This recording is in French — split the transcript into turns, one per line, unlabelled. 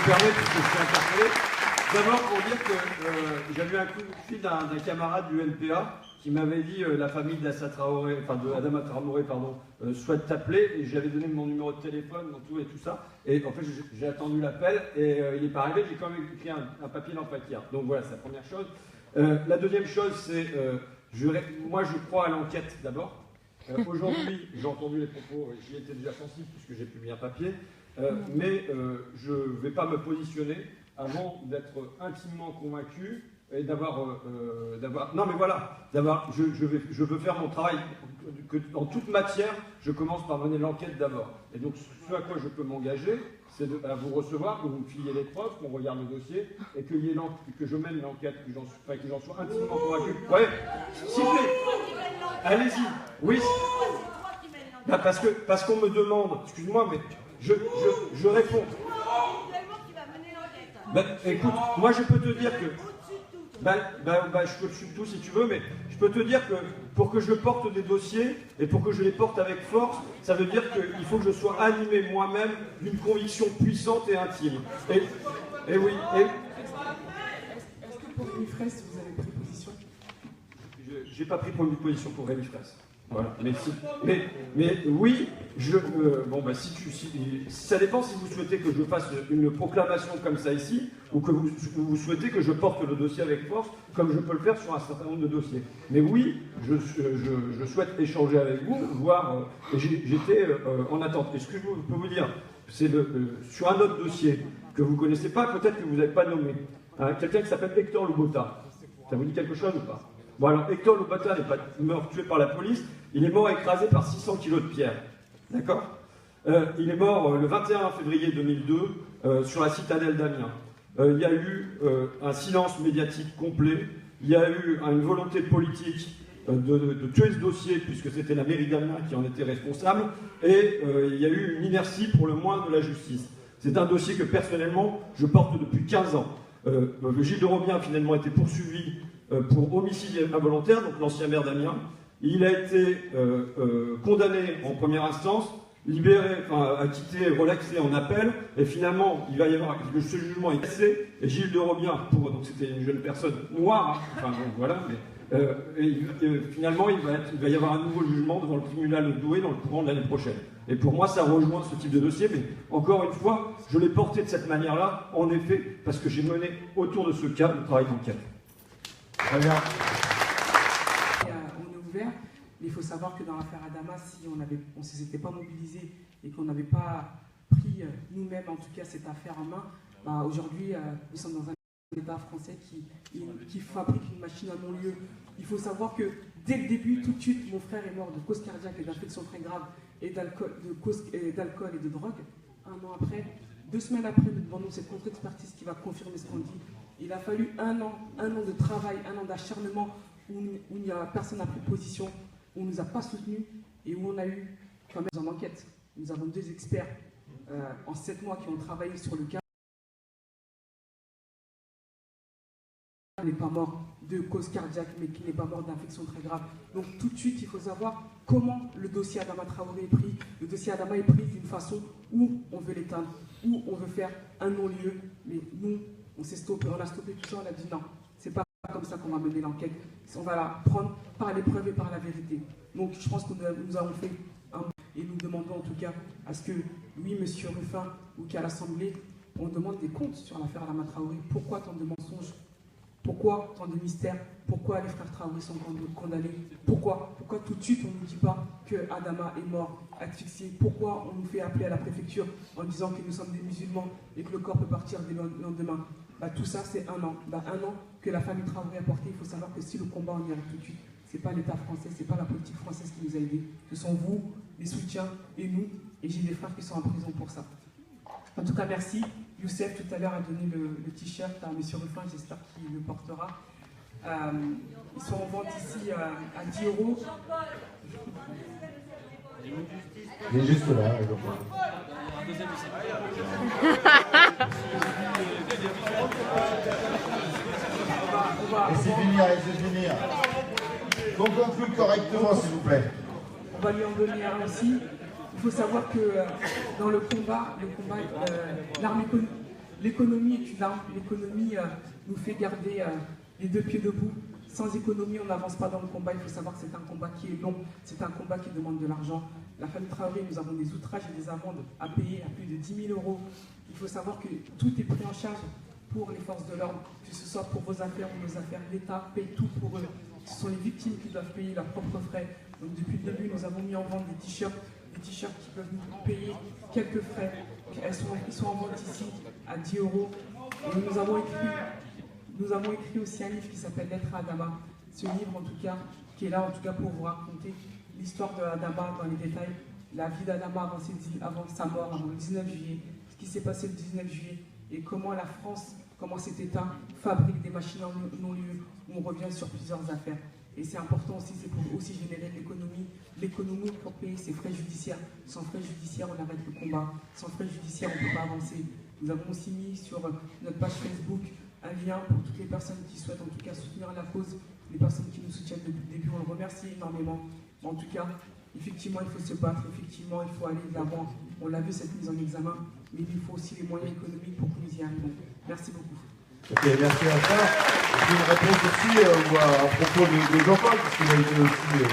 me permet, puisque je suis interpellé, d'abord pour dire que j'avais eu un coup de fil d'un camarade du NPA qui m'avait dit la famille d'Adama Traoré, souhaite t'appeler, et j'avais donné mon numéro de téléphone, tout et tout ça. Et en fait, j'ai attendu l'appel et il n'est pas arrivé. J'ai quand même écrit un papier dans le Fakir. Donc voilà, c'est la première chose. La deuxième chose, c'est moi je crois à l'enquête d'abord. Aujourd'hui, j'ai entendu les propos, j'y étais déjà sensible puisque j'ai publié un papier, mais je ne vais pas me positionner avant d'être intimement convaincu et je veux faire mon travail, que en toute matière, je commence par mener l'enquête d'abord. Et donc, ce à quoi je peux m'engager, c'est à vous recevoir, que vous me filiez les preuves, qu'on regarde le dossier, et que je mène l'enquête, que j'en sois intimement convaincu. Ouais, s'il vous plaît, allez-y. Oui, parce qu'on me demande, excuse-moi, mais je réponds. Ben, écoute, moi je peux te dire que... je peux dessus tout si tu veux, mais je peux te dire que pour que je porte des dossiers et pour que je les porte avec force, ça veut dire qu'il faut que je sois animé moi-même d'une conviction puissante et intime. Et oui.
Est-ce que pour Rémi Fraisse, vous avez pris position?
J'ai pas pris position pour Rémi Fraisse. Voilà. Mais oui, ça dépend si vous souhaitez que je fasse une proclamation comme ça ici, ou que vous souhaitez que je porte le dossier avec force, comme je peux le faire sur un certain nombre de dossiers. Mais oui, je souhaite échanger avec vous, voir, et j'étais en attente. Et ce que je peux vous dire, c'est sur un autre dossier que vous ne connaissez pas, peut-être que vous n'avez pas nommé, hein, quelqu'un qui s'appelle Hector Lubota. Ça vous dit quelque chose ou pas? Bon, alors Hector Lubota n'est pas mort tué par la police, il est mort écrasé par 600 kilos de pierre. D'accord? Il est mort le 21 février 2002 sur la citadelle d'Amiens. Il y a eu un silence médiatique complet, il y a eu une volonté politique de tuer ce dossier, puisque c'était la mairie d'Amiens qui en était responsable, et il y a eu une inertie pour le moins de la justice. C'est un dossier que personnellement je porte depuis 15 ans. Gilles de Robien a finalement été poursuivi pour homicide involontaire, donc l'ancien maire d'Amiens. Il a été condamné en première instance, libéré, acquitté, relaxé en appel, et finalement, il va y avoir, ce jugement est cassé, et Gilles de Robien, donc c'était une jeune personne noire, hein, voilà, mais finalement, il va y avoir un nouveau jugement devant le tribunal de Douai dans le courant de l'année prochaine. Et pour moi, ça rejoint ce type de dossier, mais encore une fois, je l'ai porté de cette manière-là, en effet, parce que j'ai mené autour de ce cas le travail d'enquête.
Très bien.
On est ouvert, mais il faut savoir que dans l'affaire Adama, si on ne s'était pas mobilisé et qu'on n'avait pas pris nous-mêmes, en tout cas, cette affaire en main, aujourd'hui, nous sommes dans un État français qui fabrique une machine à non-lieu. Il faut savoir que dès le début, tout de suite, mon frère est mort de cause cardiaque et d'infection très grave et d'alcool et de drogue. Un an après, 2 semaines après, nous demandons cette contre-expertise qui va confirmer ce qu'on dit. Il a fallu un an de travail, un an d'acharnement où personne n'a pris position, où on ne nous a pas soutenus et où on a eu quand même en enquête. Nous avons 2 experts en 7 mois qui ont travaillé sur le cas. Il n'est pas mort de cause cardiaque, mais qui n'est pas mort d'infection très grave. Donc tout de suite, il faut savoir comment le dossier Adama Traoré est pris. Le dossier Adama est pris d'une façon où on veut l'éteindre, où on veut faire un non-lieu. Mais nous, on s'est stoppé, on a stoppé tout ça, on a dit non, c'est pas comme ça qu'on va mener l'enquête. On va la prendre par les preuves et par la vérité. Donc je pense que nous avons fait un... Et nous demandons en tout cas à ce que, oui, M. Ruffin, ou qu'à l'Assemblée, on demande des comptes sur l'affaire Adama Traoré. Pourquoi tant de mensonges? Pourquoi tant de mystères? Pourquoi les frères Traoré sont condamnés? Pourquoi tout de suite on ne nous dit pas que Adama est mort, asphyxié? Pourquoi on nous fait appeler à la préfecture en disant que nous sommes des musulmans et que le corps peut partir dès le lendemain? Tout ça c'est un an. Un an que la famille Traoré a porté. Il faut savoir que si le combat on y arrive tout de suite, ce n'est pas l'État français, ce n'est pas la politique française qui nous a aidés. Ce sont vous, les soutiens, et nous, et j'ai des frères qui sont en prison pour ça. En tout cas, merci. Youssef, tout à l'heure, a donné le t-shirt à M. Ruffin, j'espère qu'il le portera. Ils sont en vente ici à 10 €.
Il est juste là. Laissez finir. Qu'on conclue correctement, s'il vous plaît.
On va lui en donner un aussi. Il faut savoir que dans le combat, l'armée l'économie est une arme, l'économie nous fait garder les deux pieds debout. Sans économie, on n'avance pas dans le combat. Il faut savoir que c'est un combat qui est long, c'est un combat qui demande de l'argent. La famille Traoré, nous avons des outrages et des amendes à payer à plus de 10 000 €. Il faut savoir que tout est pris en charge pour les forces de l'ordre, que ce soit pour vos affaires ou nos affaires. L'État paye tout pour eux. Ce sont les victimes qui doivent payer leurs propres frais. Donc depuis le début, nous avons mis en vente des t-shirts qui peuvent nous payer quelques frais. Ils sont en vente ici à 10 €. Et nous avons écrit aussi un livre qui s'appelle Lettre à Adama. Ce livre, en tout cas, qui est là en tout cas pour vous raconter l'histoire de Adama dans les détails, la vie d'Adama avant sa mort, avant le 19 juillet, ce qui s'est passé le 19 juillet, et comment la France, comment cet État fabrique des machines en non-lieu, où on revient sur plusieurs affaires. Et c'est important aussi, c'est pour aussi générer de l'économie. L'économie pour payer ses frais judiciaires. Sans frais judiciaires, on arrête le combat. Sans frais judiciaires, on ne peut pas avancer. Nous avons aussi mis sur notre page Facebook un lien pour toutes les personnes qui souhaitent en tout cas soutenir la cause, les personnes qui nous soutiennent depuis le début. On le remercie énormément. En tout cas, effectivement, il faut se battre, effectivement, il faut aller de l'avant. On l'a vu cette mise en examen, mais il faut aussi les moyens économiques pour que nous y arrivions. Merci beaucoup.
Ok, merci à ça. J'ai une réponse aussi à propos de Jean-Paul, parce qu'il a été aussi...